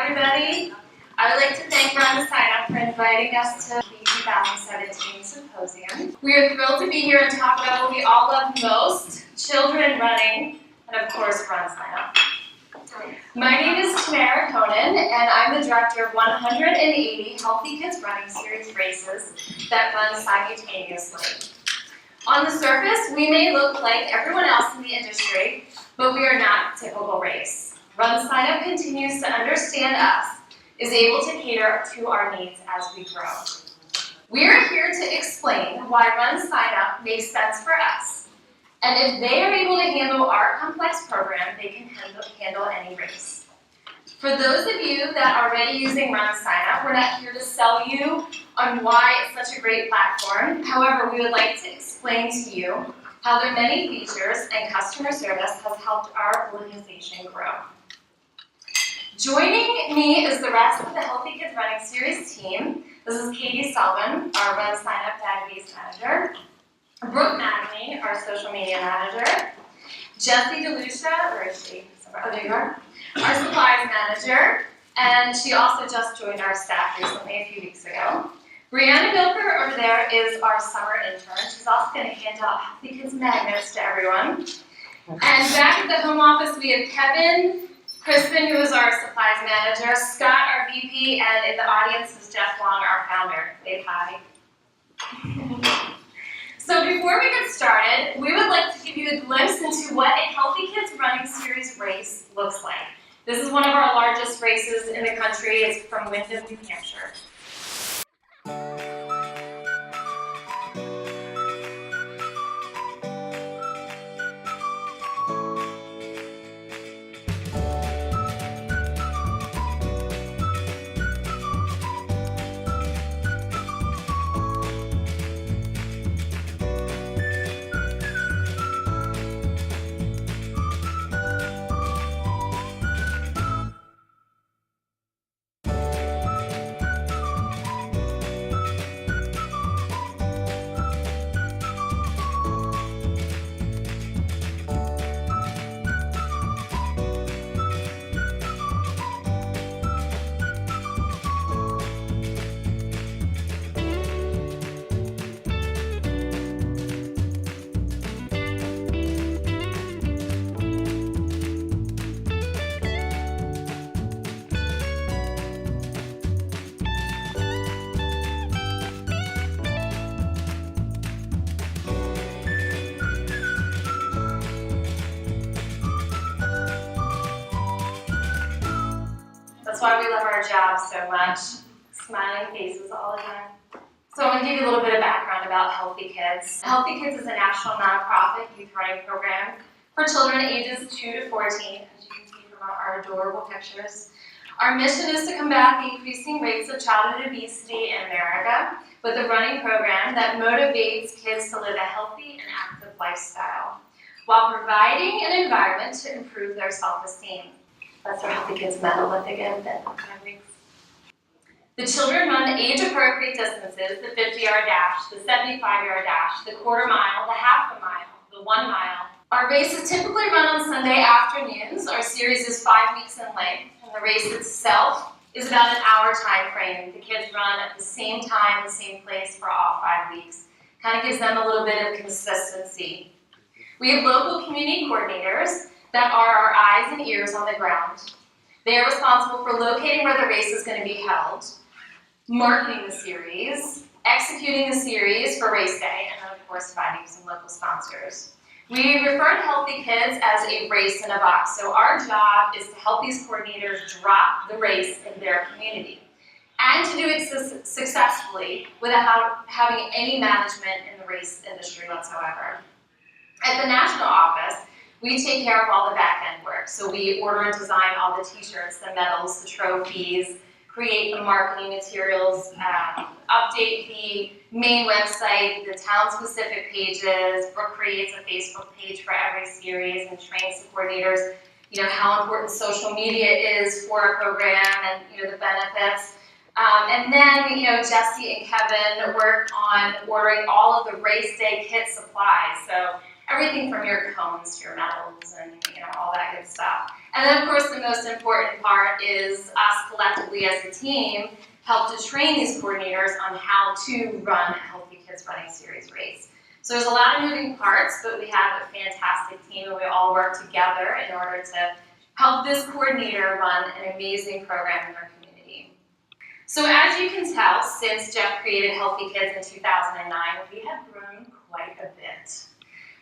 everybody. I would like to thank RunSignUp for inviting us to the 2017 symposium. We are thrilled to be here and talk about what we all love most, children running, and of course, RunSignUp. My name is Tamara Conan, and I'm the director of 180 Healthy Kids Running Series races that run simultaneously. On the surface, we may look like everyone else in the industry, but we are not a typical race. RunSignUp continues to understand us, is able to cater to our needs as we grow. We are here to explain why RunSignUp makes sense for us, and if they are able to handle our complex program, they can handle any race. For those of you that are already using RunSignUp, we're not here to sell you on why it's such a great platform. However, we would like to explain to you how their many features and customer service has helped our organization grow. Joining me is the rest of the Healthy Kids Running Series team. This is Katie Sullivan, our RunSignUp database manager, Brooke Magdalene, our social media manager, Jessie DeLucia, where is she? Oh, there you are. Our supplies manager, and she also just joined our staff recently, a few weeks ago. Brianna Milker over there is our summer intern. She's also going to hand out Healthy Kids magnets to everyone. And back at the home office, we have Kevin Crispin, who is our supplies manager, Scott, our VP, and in the audience is Jeff Long, our founder. Wave hi. So before we get started, we would like to give you a glimpse into what a Healthy Kids Running Series race looks like. This is one of our largest races in the country. It's from Windham, New Hampshire. That's why we love our job so much. Smiling faces all the time. So I'm going to give you a little bit of background about Healthy Kids. Healthy Kids is a national nonprofit youth running program for children ages 2 to 14, as you can see from our adorable pictures. Our mission is to combat the increasing rates of childhood obesity in America with a running program that motivates kids to live a healthy and active lifestyle while providing an environment to improve their self-esteem. That's our Healthy Kids medal that they get at 5 weeks. The children run age-appropriate distances, the 50-yard dash, the 75-yard dash, the quarter mile, the half a mile, the 1 mile. Our races typically run on Sunday afternoons. Our series is 5 weeks in length, and the race itself is about an hour time frame. The kids run at the same time, the same place for all 5 weeks. Kind of gives them a little bit of consistency. We have local community coordinators that are our eyes and ears on the ground. They are responsible for locating where the race is going to be held, marketing the series, executing the series for race day, and then of course finding some local sponsors. We refer to Healthy Kids as a race in a box, so our job is to help these coordinators drop the race in their community, and to do it successfully without having any management in the race industry whatsoever. At the national office, we take care of all the back-end work. So we order and design all the t-shirts, the medals, the trophies, create the marketing materials, update the main website, the town-specific pages. Brooke creates a Facebook page for every series and trains the coordinators, how important social media is for our program and, the benefits. And then, Jessie and Kevin work on ordering all of the race day kit supplies. So everything from your cones to your medals and all that good stuff. And then of course the most important part is us collectively as a team help to train these coordinators on how to run a Healthy Kids Running Series race. So there's a lot of moving parts, but we have a fantastic team and we all work together in order to help this coordinator run an amazing program in our community. So as you can tell, since Jeff created Healthy Kids in 2009, we have grown quite a bit.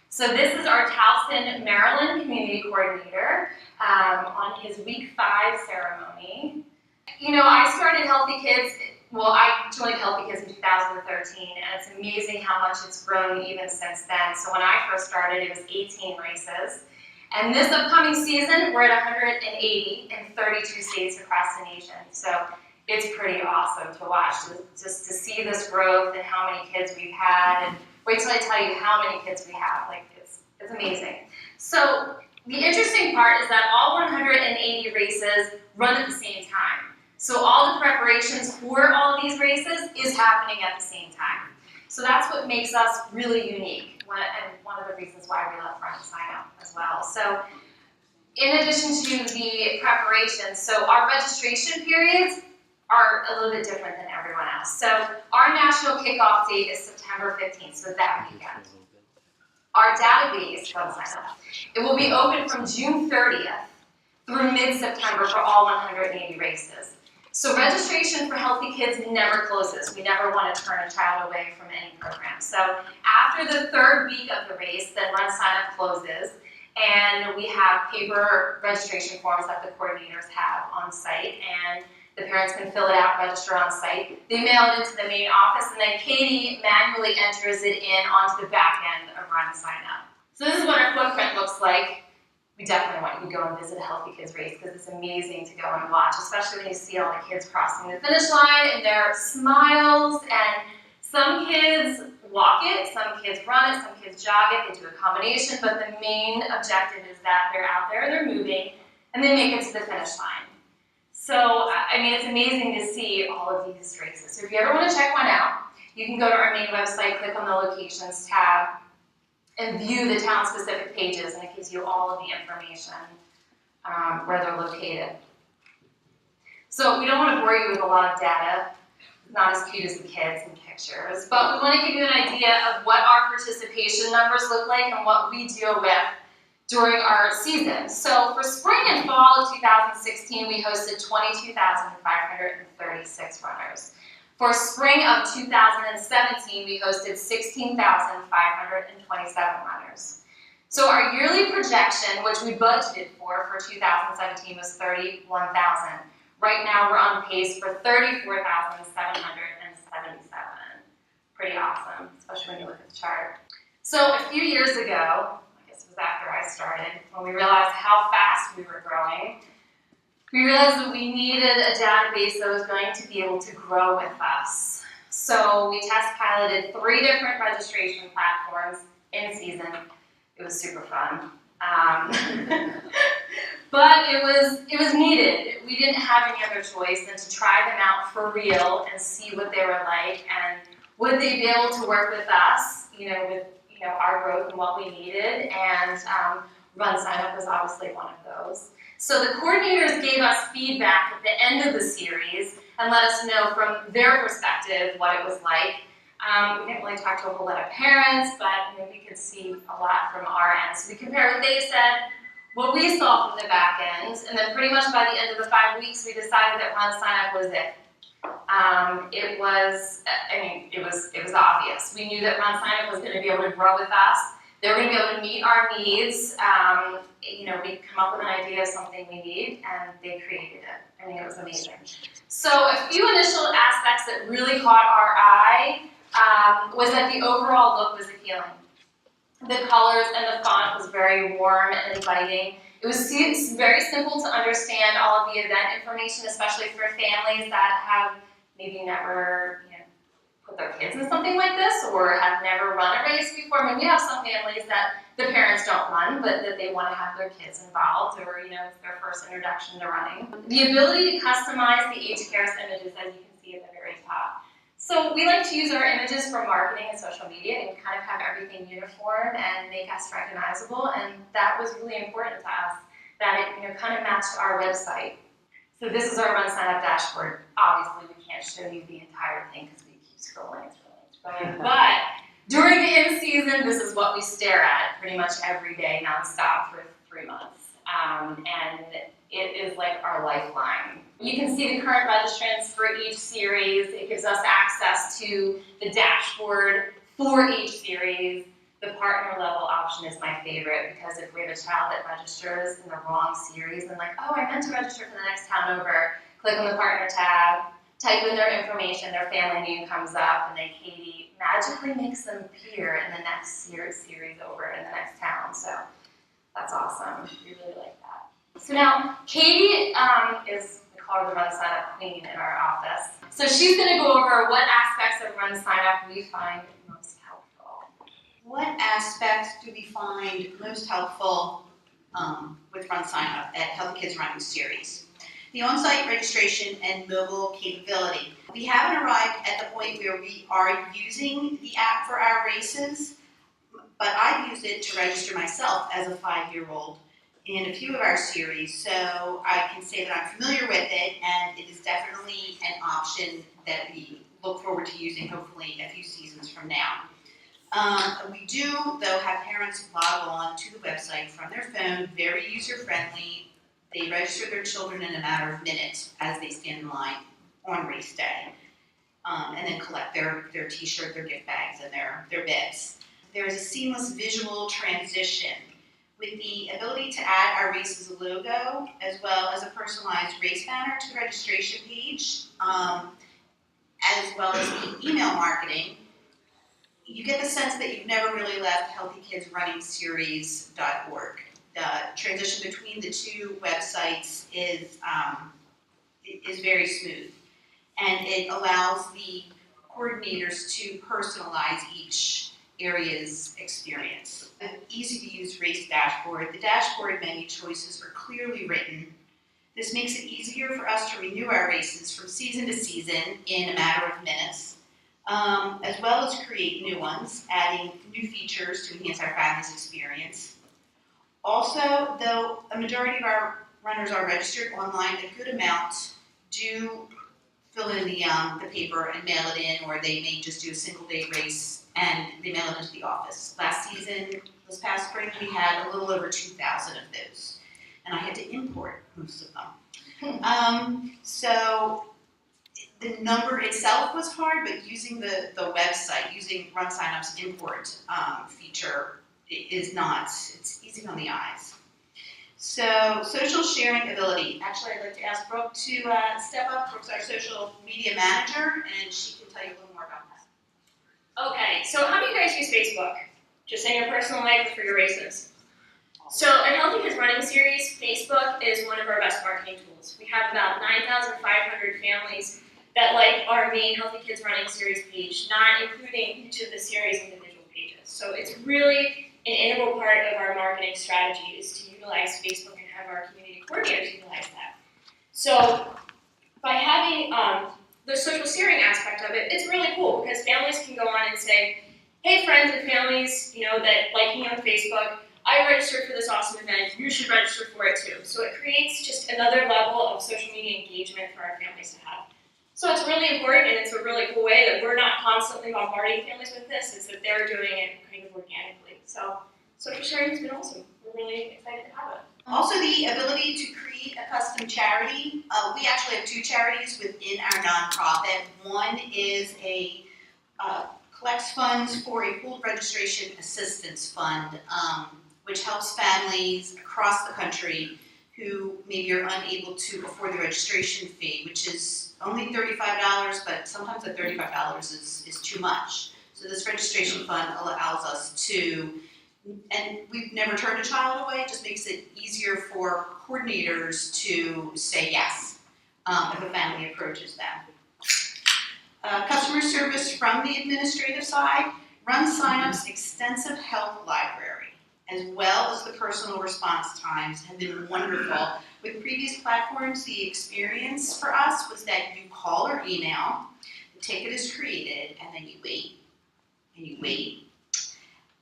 So this is our Towson, Maryland community coordinator on his week 5 ceremony. I started Healthy Kids, I joined Healthy Kids in 2013, and it's amazing how much it's grown even since then. So when I first started, it was 18 races. And this upcoming season, we're at 180 in 32 states across the nation. So it's pretty awesome to watch, just to see this growth and how many kids we've had. And wait till I tell you how many kids we have. It's amazing. So the interesting part is that all 180 races run at the same time. So all the preparations for all of these races is happening at the same time. So that's what makes us really unique, and one of the reasons why we love RunSignUp as well. So in addition to the preparations, so our registration periods are a little bit different than everyone else. So our national kickoff date is September 15th, so that weekend. Our database, RunSignUp, it will be open from June 30th through mid-September for all 180 races. So registration for Healthy Kids never closes. We never want to turn a child away from any program. So after the 3rd week of the race, then RunSignUp closes, and we have paper registration forms that the coordinators have on site, and the parents can fill it out, register on site. They mail it into the main office, and then Katie manually enters it in onto the back end of RunSignUp. So this is what our footprint looks like. We definitely want you to go and visit a Healthy Kids race because it's amazing to go and watch, especially when you see all the kids crossing the finish line and their smiles. And some kids walk it, some kids run it, some kids jog it, they do a combination, but the main objective is that they're out there, they're moving, and they make it to the finish line. So, it's amazing to see all of these races. So if you ever want to check one out, you can go to our main website, click on the locations tab, and view the town-specific pages, and it gives you all of the information where they're located. So we don't want to bore you with a lot of data. It's not as cute as the kids and pictures, but we want to give you an idea of what our participation numbers look like and what we deal with during our season. So for spring and fall of 2016, we hosted 22,536 runners. For spring of 2017, we hosted 16,527 runners. So our yearly projection, which we budgeted for 2017, was 31,000. Right now, we're on pace for 34,777. Pretty awesome, especially when you look at the chart. So a few years ago, I guess it was after I started, when we realized how fast we were growing, we realized that we needed a database that was going to be able to grow with us. So we test piloted 3 different registration platforms in season. It was super fun. But it was needed. We didn't have any other choice than to try them out for real and see what they were like, and would they be able to work with us, with our growth and what we needed. And RunSignUp was obviously one of those. So the coordinators gave us feedback at the end of the series and let us know from their perspective what it was like. We didn't really talk to a whole lot of parents, but we could see a lot from our end. So we compared what they said, what we saw from the back end, and then pretty much by the end of the 5 weeks, we decided that RunSignUp was it. It was obvious. We knew that RunSignUp was going to be able to grow with us. They were going to be able to meet our needs. We come up with an idea of something we need, and they created it. It was amazing. So a few initial aspects that really caught our eye was that the overall look was appealing. The colors and the font was very warm and inviting. It was very simple to understand all of the event information, especially for families that have maybe never put their kids in something like this or have never run a race before. We have some families that the parents don't run, but that they want to have their kids involved, or it's their first introduction to running. The ability to customize the age scarce images, as you can see at the very top. So we like to use our images for marketing and social media and kind of have everything uniform and make us recognizable, and that was really important to us, that it kind of matched our website. So this is our RunSignUp dashboard. Obviously we can't show you the entire thing because we keep scrolling, but during the in-season, this is what we stare at pretty much every day nonstop for 3 months. And it is like our lifeline. You can see the current registrants for each series. It gives us access to the dashboard for each series. The partner level option is my favorite because if we have a child that registers in the wrong series and like, oh, I meant to register for the next town over, click on the partner tab, type in their information, their family name comes up, and then Katie magically makes them appear in the next series over in the next town. So that's awesome. We really like that. So now Katie is, we call her the RunSignUp queen in our office. So she's going to go over what aspects of RunSignUp we find most helpful. What aspects do we find most helpful with RunSignUp at Healthy Kids Running Series? The on-site registration and mobile capability. We haven't arrived at the point where we are using the app for our races, but I've used it to register myself as a 5-year-old in a few of our series, so I can say that I'm familiar with it, and it is definitely an option that we look forward to using hopefully a few seasons from now. We do, though, have parents log on to the website from their phone, very user-friendly. They register their children in a matter of minutes as they stand in line on race day, and then collect their t-shirt, their gift bags, and their bibs. There is a seamless visual transition with the ability to add our race's logo as well as a personalized race banner to the registration page, as well as the email marketing. You get the sense that you've never really left healthykidsrunningseries.org. The transition between the two websites is very smooth, and it allows the coordinators to personalize each area's experience. An easy-to-use race dashboard. The dashboard menu choices are clearly written. This makes it easier for us to renew our races from season to season in a matter of minutes, as well as create new ones, adding new features to enhance our family's experience. Also, though a majority of our runners are registered online, a good amount do fill in the paper and mail it in, or they may just do a single day race and they mail it into the office. Last season, this past spring, we had a little over 2,000 of those, and I had to import most of them. So the number itself was hard, but using the website, using RunSignUp's import feature is not, it's easy on the eyes. So social sharing ability. Actually, I'd like to ask Brooke to step up. Brooke's our social media manager, and she can tell you a little more about that. Okay, so how do you guys use Facebook? Just in your personal life or for your races? So at Healthy Kids Running Series, Facebook is one of our best marketing tools. We have about 9,500 families that like our main Healthy Kids Running Series page, not including each of the series individual pages. So it's really an integral part of our marketing strategy is to utilize Facebook and have our community coordinators utilize that. So by having the social sharing aspect of it, it's really cool because families can go on and say, hey friends and families, that like me on Facebook, I registered for this awesome event, you should register for it too. So it creates just another level of social media engagement for our families to have. So it's really important, and it's a really cool way that we're not constantly bombarding families with this, it's that they're doing it kind of organically. So social sharing has been awesome. We're really excited to have it. Also, the ability to create a custom charity. We actually have 2 charities within our nonprofit. One is a collects funds for a pooled registration assistance fund, which helps families across the country who maybe are unable to afford the registration fee, which is only $35, but sometimes that $35 is too much. So this registration fund allows us to, and we've never turned a child away, it just makes it easier for coordinators to say yes if a family approaches them. Customer service from the administrative side. RunSignUp's extensive help library, as well as the personal response times, have been wonderful. With previous platforms, the experience for us was that you call or email, the ticket is created, and then you wait, and you wait.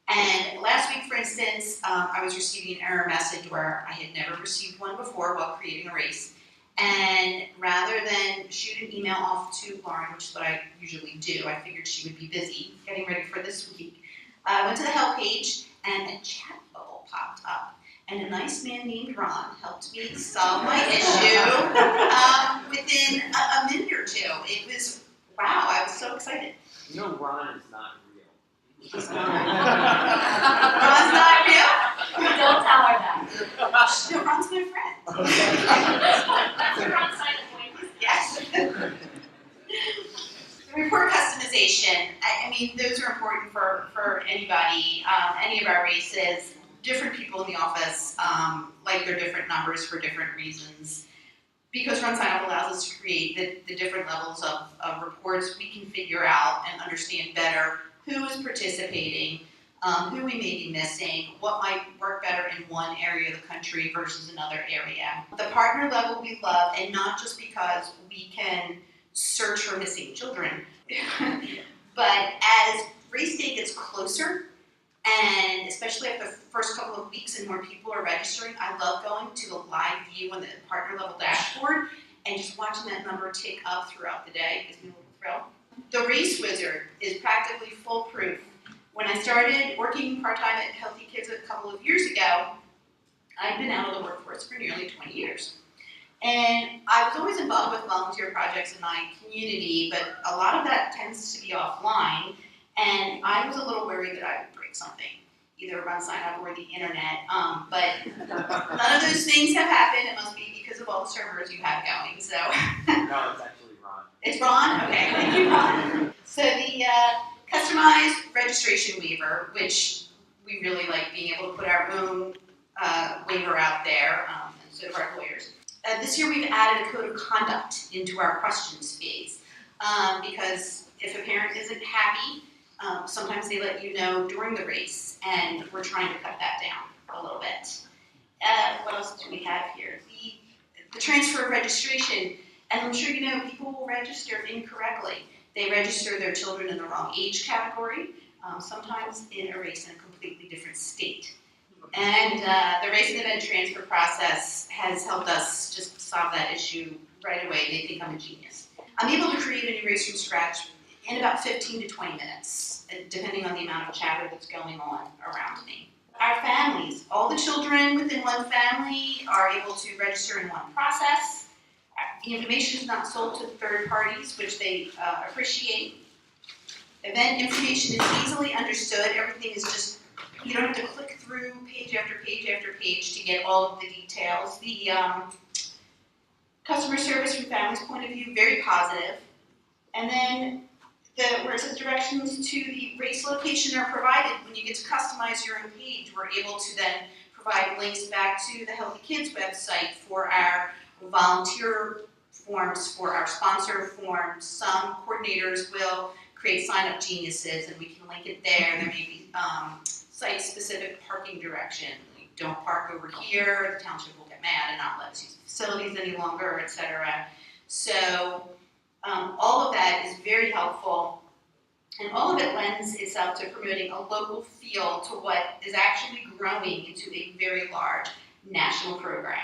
And last week, for instance, I was receiving an error message where I had never received one before while creating a race. And rather than shoot an email off to Lauren, which is what I usually do, I figured she would be busy getting ready for this week. I went to the help page, and a chat bubble popped up. And a nice man named Ron helped me solve my issue within a minute or two. It was, wow, I was so excited. You know Ron is not real. Ron's not real? Don't tell her that. No, Ron's my friend. That's a RunSignUp point. Yes. The report customization, I mean, those are important for anybody, any of our races. Different people in the office like their different numbers for different reasons. Because RunSignUp allows us to create the different levels of reports, we can figure out and understand better who is participating, who we may be missing, what might work better in one area of the country versus another area. The partner level we love, and not just because we can search for missing children, but as race day gets closer, and especially after the first couple of weeks and more people are registering, I love going to the live view on the partner level dashboard and just watching that number tick up throughout the day. Gives me a little thrill. The Race Wizard is practically foolproof. When I started working part-time at Healthy Kids a couple of years ago, I'd been out of the workforce for nearly 20 years. And I was always involved with volunteer projects in my community, but a lot of that tends to be offline. And I was a little worried that I would break something, either RunSignUp or the internet. But none of those things have happened. It must be because of all the servers you have going. So No, it's actually Ron. It's Ron? Okay, thank you, Ron. So the customized registration waiver, which we really like being able to put our own waiver out there, instead of our lawyers. This year we've added a code of conduct into our questions phase because if a parent isn't happy, sometimes they let you know during the race, and we're trying to cut that down a little bit. What else do we have here? The transfer of registration. As I'm sure you know, people will register incorrectly. They register their children in the wrong age category, sometimes in a race in a completely different state. And the race and event transfer process has helped us just solve that issue right away. They think I'm a genius. I'm able to create a new race from scratch in about 15 to 20 minutes, depending on the amount of chatter that's going on around me. Our families, all the children within one family are able to register in one process. The information is not sold to third parties, which they appreciate. Event information is easily understood. Everything is just, you don't have to click through page after page after page to get all of the details. The customer service from families' point of view, very positive. And then where it says directions to the race location are provided, when you get to customize your own page, we're able to then provide links back to the Healthy Kids website for our volunteer forms, for our sponsor forms. Some coordinators will create sign-up geniuses, and we can link it there. There may be site-specific parking direction. Like, don't park over here, the township will get mad and not let us use the facilities any longer, etc. So all of that is very helpful, and all of it lends itself to promoting a local feel to what is actually growing into a very large national program.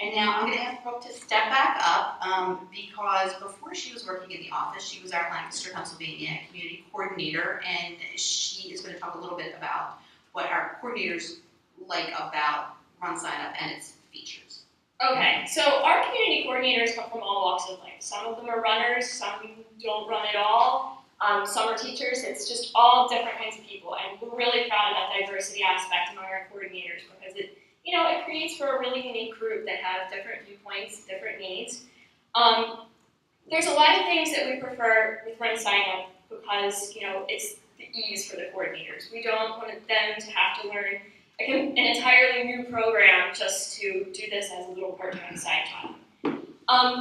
And now I'm going to ask Brooke to step back up because before she was working in the office, she was our Lancaster, Pennsylvania community coordinator, and she is going to talk a little bit about what our coordinators like about RunSignUp and its features. Okay, so our community coordinators come from all walks of life. Some of them are runners, some don't run at all, some are teachers. It's just all different kinds of people, and we're really proud of that diversity aspect among our coordinators because it creates for a really unique group that have different viewpoints, different needs. There's a lot of things that we prefer with RunSignUp because it's the ease for the coordinators. We don't want them to have to learn an entirely new program just to do this as a little part-time side job.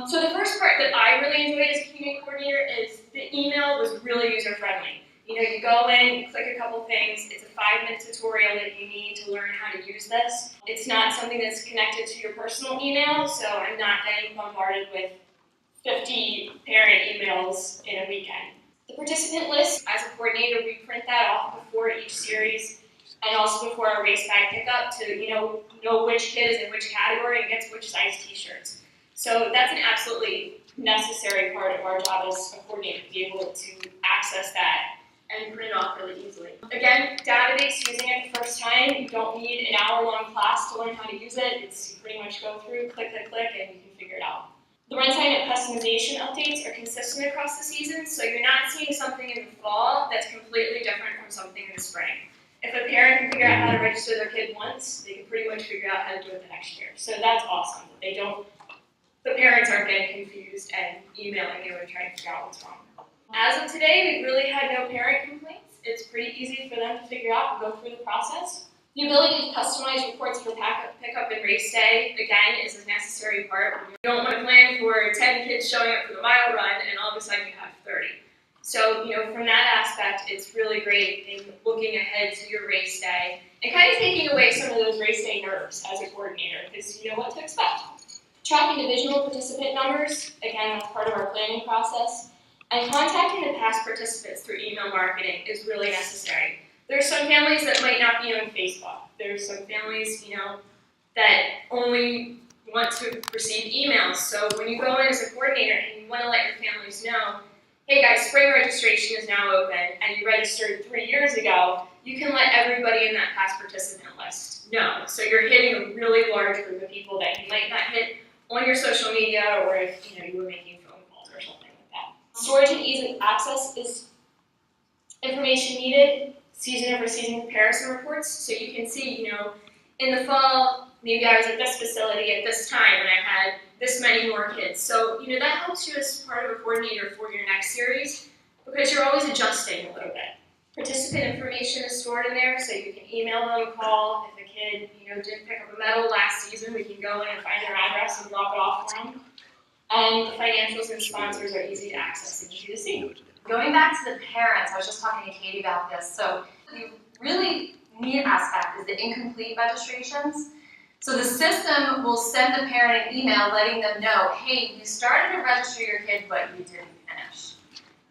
So the first part that I really enjoyed as a community coordinator is the email was really user-friendly. You go in, you click a couple things, it's a 5-minute tutorial that you need to learn how to use this. It's not something that's connected to your personal email, so I'm not getting bombarded with 50 parent emails in a weekend. The participant list, as a coordinator, we print that off before each series and also before our race bag pickup to know which kid is in which category and gets which size t-shirts. So that's an absolutely necessary part of our job as a coordinator, to be able to access that and print it off really easily. Again, database, using it the first time, you don't need an hour-long class to learn how to use it. It's you pretty much go through, click, click, click, and you can figure it out. The RunSignUp customization updates are consistent across the season, so you're not seeing something in the fall that's completely different from something in the spring. If a parent can figure out how to register their kid once, they can pretty much figure out how to do it the next year. So that's awesome. The parents aren't getting confused and emailing you and trying to figure out what's wrong. As of today, we've really had no parent complaints. It's pretty easy for them to figure out and go through the process. The ability to customize reports for pickup and race day, again, is a necessary part. You don't want to plan for 10 kids showing up for the mile run and all of a sudden you have 30. So, from that aspect, it's really great in looking ahead to your race day and kind of taking away some of those race day nerves as a coordinator, because you know what to expect. Tracking divisional participant numbers, again, that's part of our planning process. And contacting the past participants through email marketing is really necessary. There's some families that might not be on Facebook. There's some families, that only want to receive emails. So when you go in as a coordinator and you want to let your families know, hey guys, spring registration is now open and you registered 3 years ago, you can let everybody in that past participant list know. So you're hitting a really large group of people that you might not hit on your social media, or if you were making phone calls or something like that. Storage and ease of access is information needed, season over season comparison reports, so you can see, in the fall, maybe I was at this facility at this time and I had this many more kids. So, that helps you as part of a coordinator for your next series, because you're always adjusting a little bit. Participant information is stored in there, so you can email them, call. If a kid, didn't pick up a medal last season, we can go in and find their address and drop it off for them. And the financials and sponsors are easy to access and easy to see. Going back to the parents, I was just talking to Katie about this. So the really neat aspect is the incomplete registrations. So the system will send the parent an email letting them know, hey, you started to register your kid, but you didn't finish.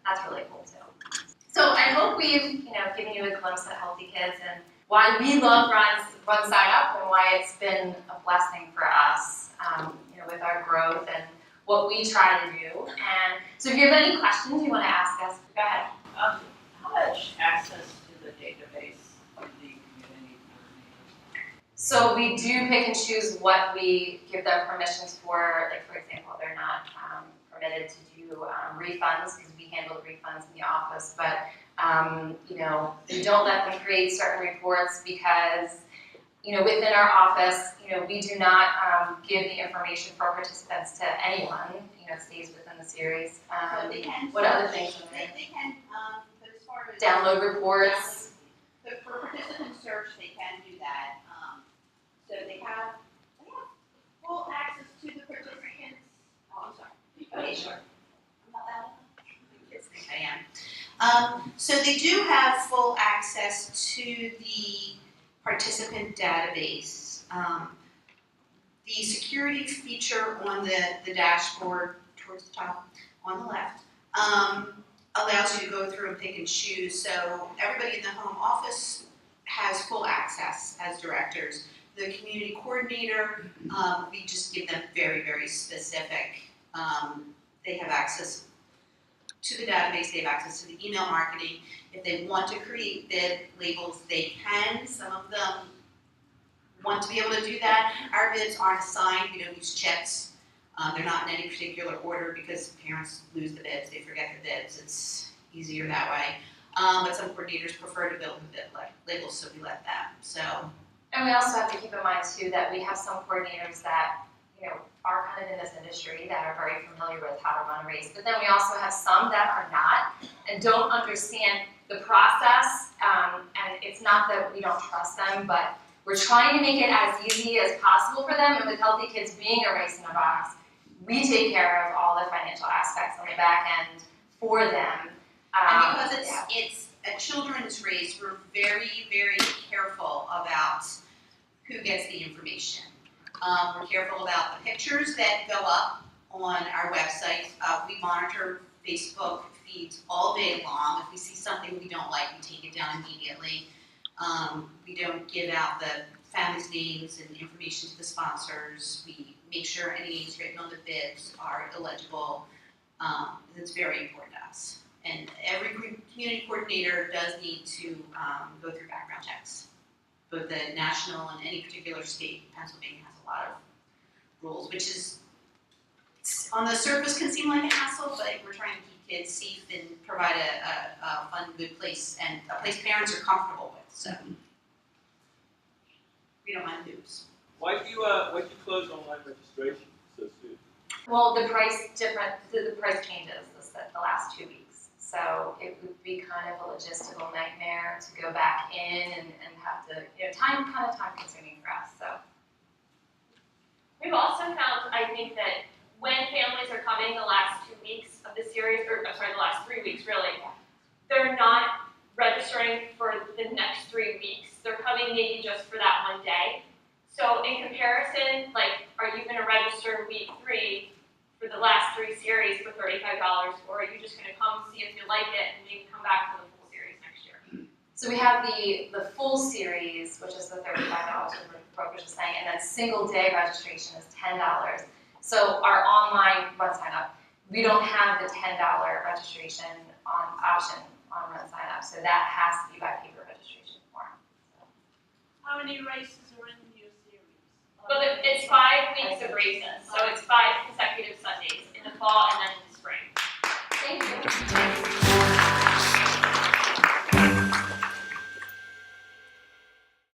That's really cool too. So I hope we've given you a glimpse at Healthy Kids and why we love RunSignUp and why it's been a blessing for us, with our growth and what we try to do. And so if you have any questions you want to ask us, go ahead. How much access to the database of the community coordinators? So we do pick and choose what we give them permissions for. Like, for example, they're not permitted to do refunds, because we handle the refunds in the office, but we don't let them create certain reports because within our office, we do not give the information for participants to anyone. It stays within the series. So they can What other things? They can, but as far as Download reports. So for participant search, they can do that. So they have full access to the participants. Oh, I'm sorry. Okay, sure. I'm not loud enough. Kids think I am. So they do have full access to the participant database. The security feature on the dashboard towards the top on the left allows you to go through and pick and choose. So everybody in the home office has full access as directors. The community coordinator, we just give them very, very specific. They have access to the database, they have access to the email marketing. If they want to create bid labels, they can. Some of them want to be able to do that. Our bids aren't assigned, we don't use checks. They're not in any particular order because parents lose the bids, they forget the bids. It's easier that way. But some coordinators prefer to build the bid labels, so we let them. So. And we also have to keep in mind too that we have some coordinators that are kind of in this industry that are very familiar with how to run a race. But then we also have some that are not and don't understand the process. And it's not that we don't trust them, but we're trying to make it as easy as possible for them. And with Healthy Kids being a race in a box, we take care of all the financial aspects on the back end for them. And because it's a children's race, we're very, very careful about who gets the information. We're careful about the pictures that go up on our website. We monitor Facebook feeds all day long. If we see something we don't like, we take it down immediately. We don't give out the families' names and information to the sponsors. We make sure any names written on the bids are illegible. It's very important to us. And every community coordinator does need to go through background checks. Both the national and any particular state, Pennsylvania has a lot of rules, which is, on the surface can seem like a hassle, but we're trying to keep kids safe and provide a fun, good place, and a place parents are comfortable with, so. We don't mind loops. Why'd you close online registration so soon? Well, the price changes the last 2 weeks. So it would be kind of a logistical nightmare to go back in and have to, time consuming for us, so. We've also found, I think, that when families are coming the last 2 weeks of the series, or I'm sorry, the last 3 weeks really, they're not registering for the next 3 weeks. They're coming maybe just for that one day. So in comparison, like, are you gonna register week 3 for the last 3 series for $35, or are you just gonna come see if you like it and maybe come back for the full series next year? So we have the full series, which is the $35, as the brokerage is saying, and then single day registration is $10. So our online RunSignUp, we don't have the $10 registration option on RunSignUp, so that has to be by paper registration form. How many races are in your series? Well, it's 5 weeks of races, so it's 5 consecutive Sundays in the fall and then in